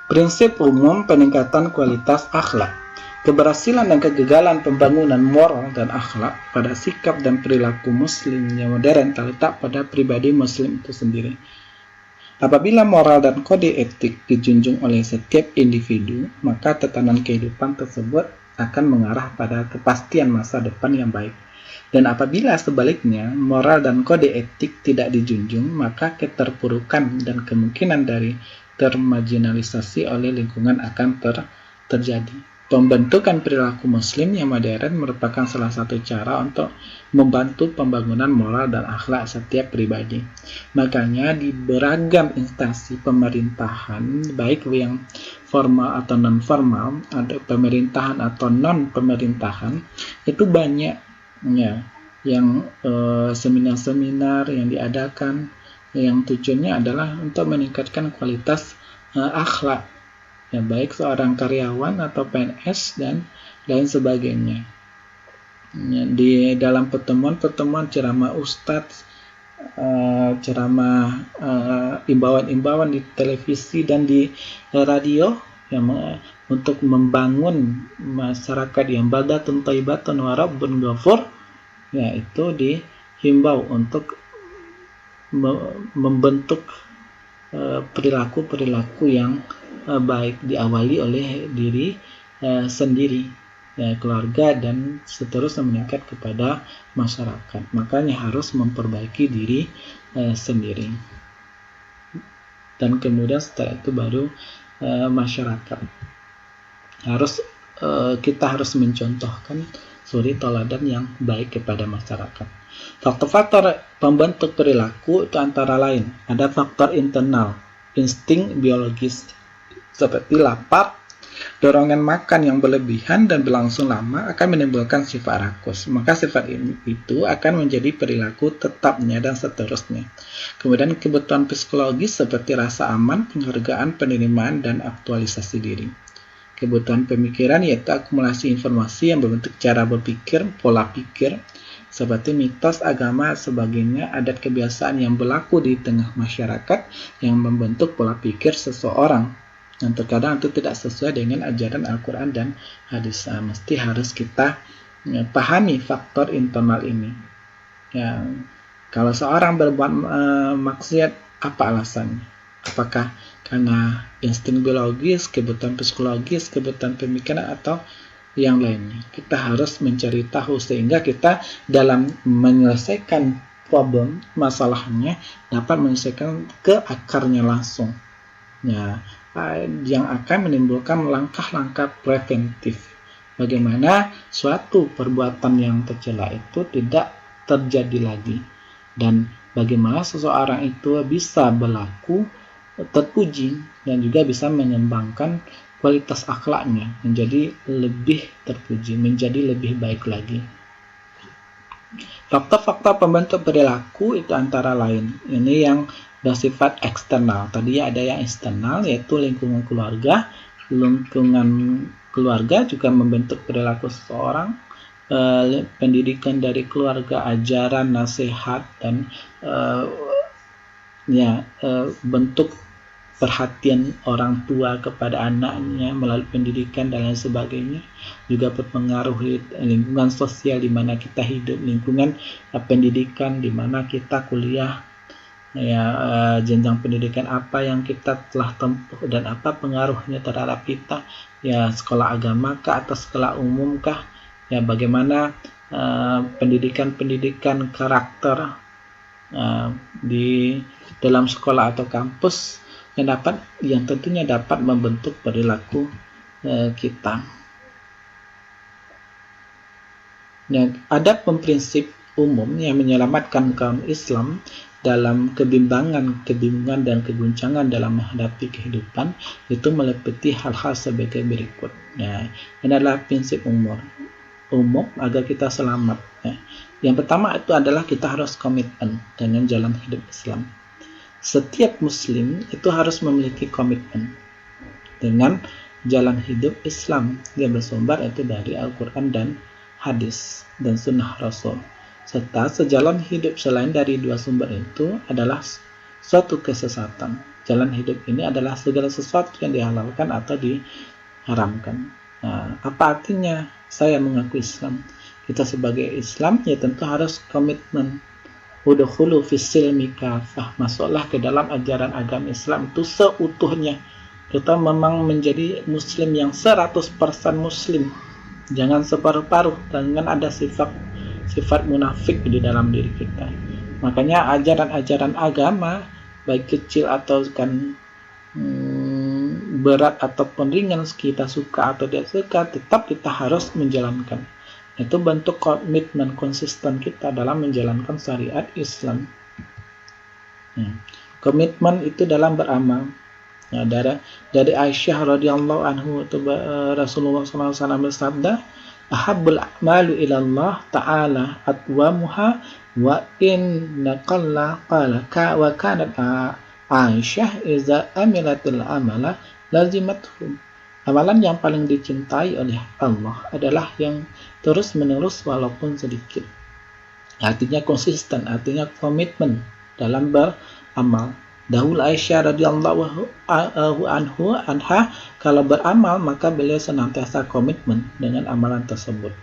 Prinsip umum peningkatan kualitas akhlak. Keberhasilan dan kegagalan pembangunan moral dan akhlak pada sikap dan perilaku muslim yang modern terletak pada pribadi muslim itu sendiri. Apabila moral dan kode etik dijunjung oleh setiap individu, maka tatanan kehidupan tersebut akan mengarah pada kepastian masa depan yang baik. Dan apabila sebaliknya, moral dan kode etik tidak dijunjung, maka keterpurukan dan kemungkinan dari termarginalisasi oleh lingkungan akan terjadi. Pembentukan perilaku muslim yang modern merupakan salah satu cara untuk membantu pembangunan moral dan akhlak setiap pribadi. Makanya di beragam instansi pemerintahan, baik yang formal atau non-formal, ada pemerintahan atau non-pemerintahan, itu banyak ya yang seminar-seminar yang diadakan yang tujuannya adalah untuk meningkatkan kualitas akhlak, ya baik seorang karyawan atau PNS dan lain sebagainya. Ya, di dalam pertemuan-pertemuan ceramah ustadz, ceramah imbauan-imbauan di televisi dan di radio yang untuk membangun masyarakat yang baldatun thayyibatun wa rabbun ghafur, yaitu dihimbau untuk membentuk perilaku-perilaku yang baik, diawali oleh diri sendiri, ya, keluarga, dan seterusnya meningkat kepada masyarakat. Makanya harus memperbaiki diri sendiri, dan kemudian setelah itu baru masyarakat. Kita harus mencontohkan suri teladan yang baik kepada masyarakat. Faktor-faktor pembentuk perilaku itu antara lain ada faktor internal, insting biologis seperti lapar, dorongan makan yang berlebihan dan berlangsung lama akan menimbulkan sifat rakus. Maka sifat itu akan menjadi perilaku tetapnya dan seterusnya. Kemudian kebutuhan psikologis seperti rasa aman, penghargaan, penerimaan, dan aktualisasi diri. Kebutuhan pemikiran yaitu akumulasi informasi yang membentuk cara berpikir, pola pikir, seperti mitos, agama, sebagainya, adat kebiasaan yang berlaku di tengah masyarakat yang membentuk pola pikir seseorang. Dan terkadang itu tidak sesuai dengan ajaran Al-Quran dan hadis. Mesti harus kita pahami faktor internal ini. Ya, kalau seorang berbuat maksiat, apa alasannya? Apakah karena insting biologis, kebutuhan psikologis, kebutuhan pemikiran, atau yang lainnya? Kita harus mencari tahu sehingga kita dalam menyelesaikan problem, masalahnya, dapat menyelesaikan ke akarnya langsung. Ya, yang akan menimbulkan langkah-langkah preventif. Bagaimana suatu perbuatan yang tercela itu tidak terjadi lagi. Dan bagaimana seseorang itu bisa berlaku terpuji dan juga bisa mengembangkan kualitas akhlaknya menjadi lebih terpuji, menjadi lebih baik lagi. Faktor-faktor pembentuk perilaku itu antara lain, ini yang bersifat eksternal. Tadi ada yang eksternal, yaitu lingkungan keluarga. Lingkungan keluarga juga membentuk perilaku seseorang. Pendidikan dari keluarga, ajaran, nasihat, dan bentuk perhatian orang tua kepada anaknya melalui pendidikan dan lain sebagainya juga berpengaruh. Lingkungan sosial di mana kita hidup, lingkungan pendidikan di mana kita kuliah, jenjang pendidikan apa yang kita telah tempuh dan apa pengaruhnya terhadap kita, ya sekolah agama kah atau sekolah umum kah, ya bagaimana pendidikan karakter di dalam sekolah atau kampus yang tentunya dapat membentuk perilaku kita. Ada prinsip umum yang menyelamatkan kaum Islam dalam kebimbangan dan keguncangan dalam menghadapi kehidupan, itu meliputi hal-hal sebagai berikut. Ini adalah prinsip umum agar kita selamat. Yang pertama itu adalah kita harus komitmen dengan jalan hidup Islam. Setiap muslim itu harus memiliki komitmen dengan jalan hidup Islam yang bersumber itu dari Al-Quran dan hadis dan sunnah Rasul. Serta sejalan hidup selain dari dua sumber itu adalah suatu kesesatan. jalan hidup ini adalah segala sesuatu yang dihalalkan atau diharamkan. Nah, apa artinya saya mengaku Islam? Kita sebagai Islam ya tentu harus komitmen. Udkhulu fis-silmi kafah, masuklah ke dalam ajaran agama Islam itu seutuhnya. Kita memang menjadi muslim yang 100% muslim. Jangan separuh-paruh, jangan ada sifat munafik di dalam diri kita. Makanya ajaran-ajaran agama baik kecil atau berat ataupun ringan, kita suka atau tidak suka, tetap kita harus menjalankan. Itu bentuk komitmen konsisten kita dalam menjalankan syariat Islam. Komitmen itu dalam beramal. Nah, dari Aisyah radhiyallahu anhu, Rasulullah SAW bersabda, ahabbul a'malu ilallah ta'ala atwamuha wa inna qalla qala wa kanat Aisyah iza amilatil amala lazimathu. Amalan yang paling dicintai oleh Allah adalah yang terus-menerus walaupun sedikit. Artinya konsisten, artinya komitmen dalam beramal. Dahulu Aisyah radhiyallahu anha kalau beramal maka beliau senantiasa komitmen dengan amalan tersebut.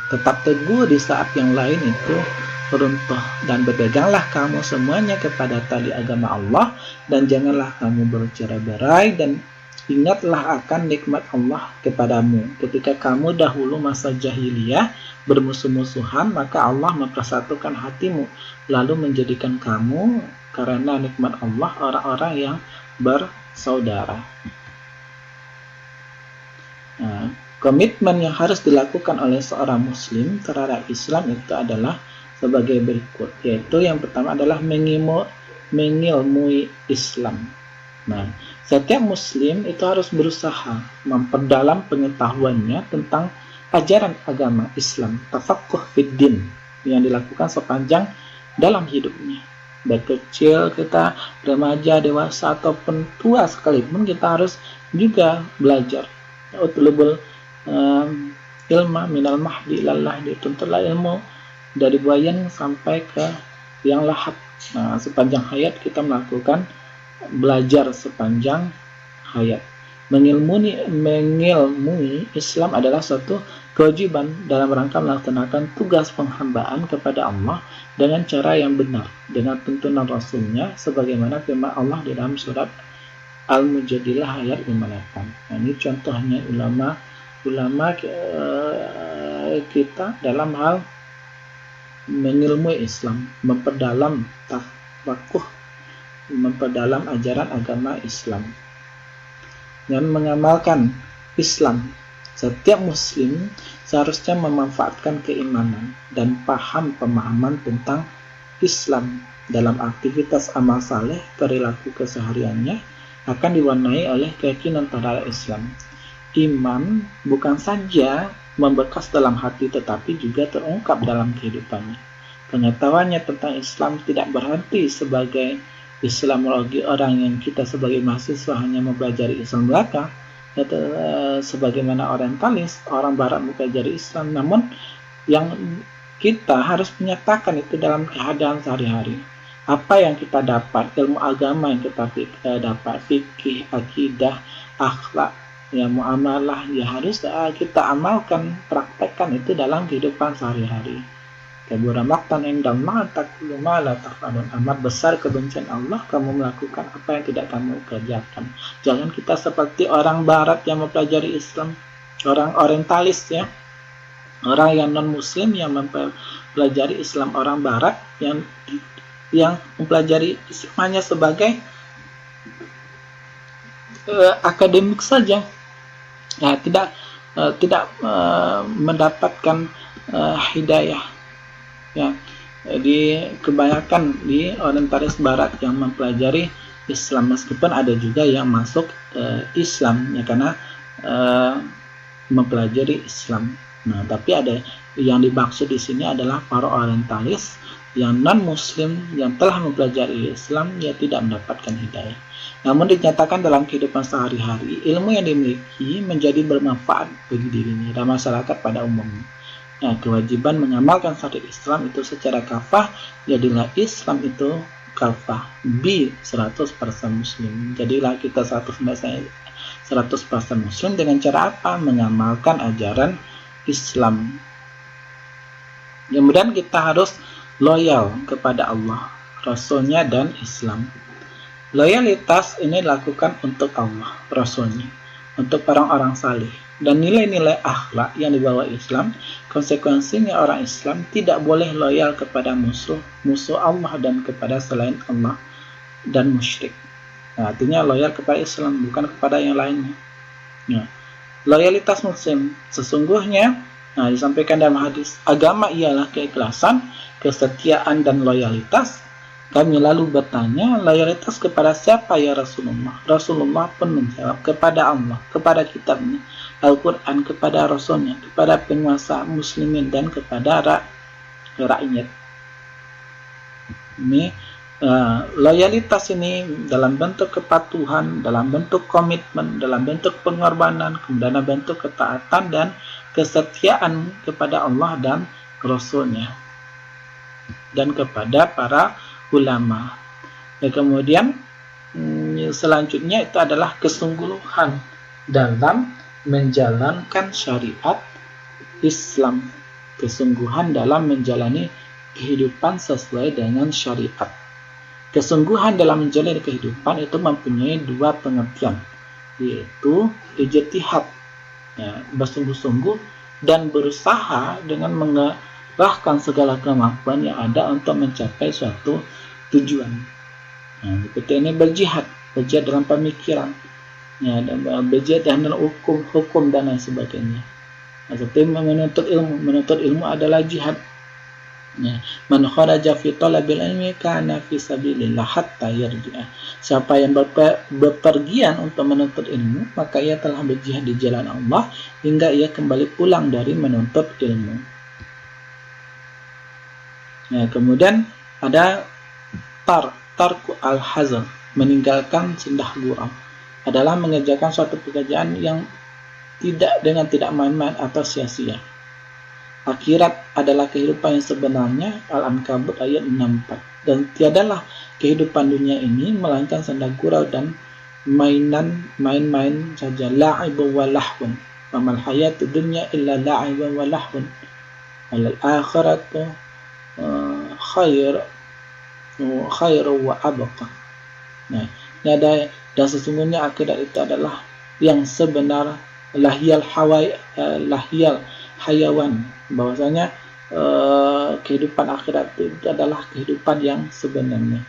Tetap teguh di saat yang lain itu runtuh, dan berpeganglah kamu semuanya kepada tali agama Allah, dan janganlah kamu bercerai-berai, dan ingatlah akan nikmat Allah kepadamu. Ketika kamu dahulu masa jahiliyah bermusuh-musuhan, maka Allah mempersatukan hatimu, lalu menjadikan kamu karena nikmat Allah orang-orang yang bersaudara. Nah, komitmen yang harus dilakukan oleh seorang muslim terhadap Islam itu adalah sebagai berikut, yaitu yang pertama adalah mengilmui Islam. Nah, setiap muslim itu harus berusaha memperdalam pengetahuannya tentang ajaran agama Islam, tafaqquh fid din, yang dilakukan sepanjang dalam hidupnya. Baik kecil kita, remaja, dewasa ataupun tua sekalipun, kita harus juga belajar. Utlubul ilma minal mahdi ilal lahdi, tuntutlah ilmu dari buayan sampai ke yang lahat. Nah, sepanjang hayat kita melakukan belajar sepanjang hayat. Mengilmui Islam adalah suatu kewajiban dalam rangka melaksanakan tugas penghambaan kepada Allah dengan cara yang benar, dengan tuntunan Rasulnya, sebagaimana firman Allah di dalam surat Al-Mujadilah ayat 58. Nah, ini contohnya ulama kita dalam hal mengilmui Islam, memperdalam tafaqquh, memperdalam ajaran agama Islam, dan mengamalkan Islam. Setiap muslim seharusnya memanfaatkan keimanan dan pemahaman tentang Islam dalam aktivitas amal saleh. Perilaku kesehariannya akan diwarnai oleh keyakinan terhadap Islam. Iman bukan saja membekas dalam hati, tetapi juga terungkap dalam kehidupannya. Pengetahuannya tentang Islam tidak berhenti sebagai Islamologi orang yang kita sebagai mahasiswa hanya mempelajari Islam belaka, sebagaimana orientalis, orang barat mempelajari Islam, namun yang kita harus menyatakan itu dalam keadaan sehari-hari. Apa yang kita dapat, ilmu agama yang kita dapat, fikih, akidah, akhlak, ya muamalah, ya harus kita amalkan, praktekkan itu dalam kehidupan sehari-hari. Kabura maqtan indallah taqulu ma la taf'alun. Amat besar kebencian Allah kamu melakukan apa yang tidak kamu kerjakan. Jangan kita seperti orang barat yang mempelajari Islam, orang orientalis ya, orang yang non muslim yang mempelajari Islam, orang barat yang mempelajari Islam hanya sebagai akademik saja. Ya, tidak mendapatkan hidayah. Ya, kebanyakan di orientalis barat yang mempelajari Islam, meskipun ada juga yang masuk Islam ya karena mempelajari Islam. Nah, tapi ada yang dimaksud di sini adalah para orientalis yang non muslim yang telah mempelajari Islam, ya tidak mendapatkan hidayah. Namun dinyatakan dalam kehidupan sehari-hari, ilmu yang dimiliki menjadi bermanfaat bagi dirinya dan masyarakat pada umumnya. Nah, kewajiban mengamalkan syariat Islam itu secara kafah, jadilah Islam itu kafah, B 100% muslim. Jadilah kita 100% muslim dengan cara apa? Mengamalkan ajaran Islam. Kemudian kita harus loyal kepada Allah, Rasulnya, dan Islam. Loyalitas ini dilakukan untuk Allah, Rasulnya, untuk orang-orang saleh, dan nilai-nilai akhlak yang dibawa Islam. Konsekuensinya orang Islam tidak boleh loyal kepada musuh Allah dan kepada selain Allah dan musyrik. Nah, artinya loyal kepada Islam, bukan kepada yang lainnya. Nah, loyalitas muslim sesungguhnya, disampaikan dalam hadis, agama ialah keikhlasan, kesetiaan, dan loyalitas. Kami lalu bertanya, loyalitas kepada siapa ya Rasulullah? Rasulullah pun menjawab, kepada Allah, kepada kitabnya, Al-Quran, kepada Rasulnya, kepada penguasa muslimin, dan kepada rakyat. Ini loyalitas ini dalam bentuk kepatuhan, dalam bentuk komitmen, dalam bentuk pengorbanan, kemudian dalam bentuk ketaatan dan kesetiaan kepada Allah dan Rasulnya, dan kepada para ulama. Dan kemudian selanjutnya itu adalah kesungguhan dalam menjalankan syariat Islam, kesungguhan dalam menjalani kehidupan sesuai dengan syariat. Kesungguhan dalam menjalani kehidupan itu mempunyai dua pengertian, yaitu ijtihad, bersungguh-sungguh dan berusaha dengan mengerahkan segala kemampuan yang ada untuk mencapai suatu tujuan. Seperti ini berjihad dalam pemikiran, dan berjihad dalam hukum dan lain sebagainya. Seperti menuntut ilmu adalah jihad. Man kharaja fi talabil ilmi kana fi sabilillah hatta yarji'a. Siapa yang berpergian untuk menuntut ilmu, maka ia telah berjihad di jalan Allah hingga ia kembali pulang dari menuntut ilmu. Kemudian ada tarku al-hazar, meninggalkan sendah gurau, adalah mengerjakan suatu pekerjaan yang tidak main-main atau sia-sia. Akhirat adalah kehidupan yang sebenarnya, Al-Ankabut ayat 64. Dan tiadalah kehidupan dunia ini melainkan sendah gurau dan main-main saja. La'ibun wa lahwun, wa mal hayatud dunya illa la'ibun wa lahwun, wal akhiratu khairu wa abqa. Dan sesungguhnya akhirat itu adalah yang sebenar, lahiyal hayawan, bahwasanya kehidupan akhirat itu adalah kehidupan yang sebenarnya.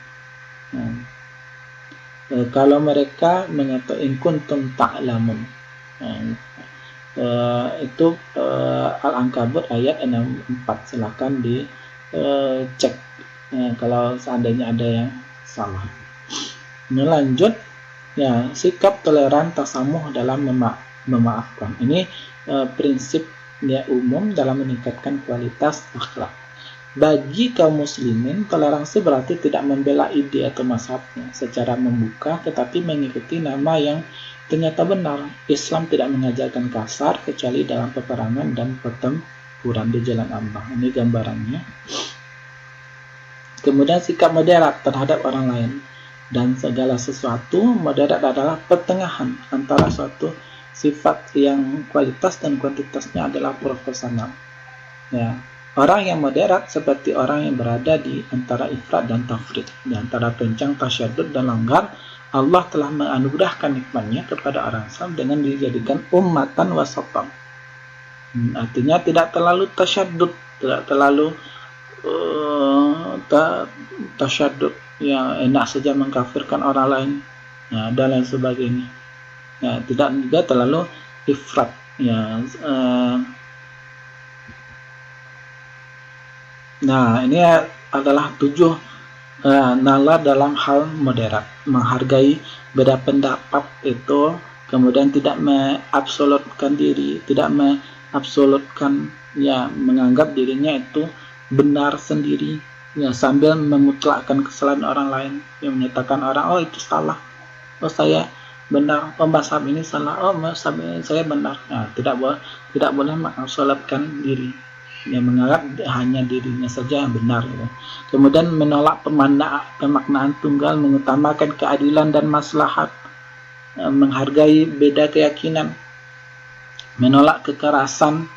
Kalau mereka mengatakan in kuntum ta'lamun, itu Al-Ankabut ayat 64. Silakan dicek kalau seandainya ada yang salah. Lanjut, sikap toleran tasamuh dalam memaafkan. Ini prinsip umum dalam meningkatkan kualitas akhlak. Bagi kaum muslimin, toleransi berarti tidak membela ide atau mazhabnya secara membuka, tetapi mengikuti nama yang ternyata benar. Islam tidak mengajarkan kasar kecuali dalam peperangan dan pertempuran di jalan Allah. Ini gambarannya. Kemudian sikap moderat terhadap orang lain dan segala sesuatu. Moderat adalah pertengahan antara suatu sifat yang kualitas dan kuantitasnya adalah proporsional. Orang yang moderat seperti orang yang berada di antara ifrat dan tafrit, di antara kencang, tasyadud, dan longgar. Allah telah menganugerahkan nikmatnya kepada orang Islam dengan dijadikan ummatan wasatan. Artinya tidak terlalu tasyadud, tidak terlalu tasyadud yang enak saja mengkafirkan orang lain, dan lain sebagainya. Tidak juga terlalu ifrat. Ini adalah 7 nalar dalam hal moderat. Menghargai beda pendapat itu, kemudian tidak mengabsolutkan diri, tidak mengabsolutkan, menganggap dirinya itu benar sendiri, sambil memutlakkan kesalahan orang lain, yang menyatakan orang, oh itu salah, oh saya benar, oh mazhab ini salah, oh mazhab ini saya benar. Tidak boleh mengabsolutkan diri. yang menganggap hanya dirinya saja yang benar gitu. Kemudian menolak pemaknaan tunggal, mengutamakan keadilan dan maslahat, menghargai beda keyakinan, menolak kekerasan,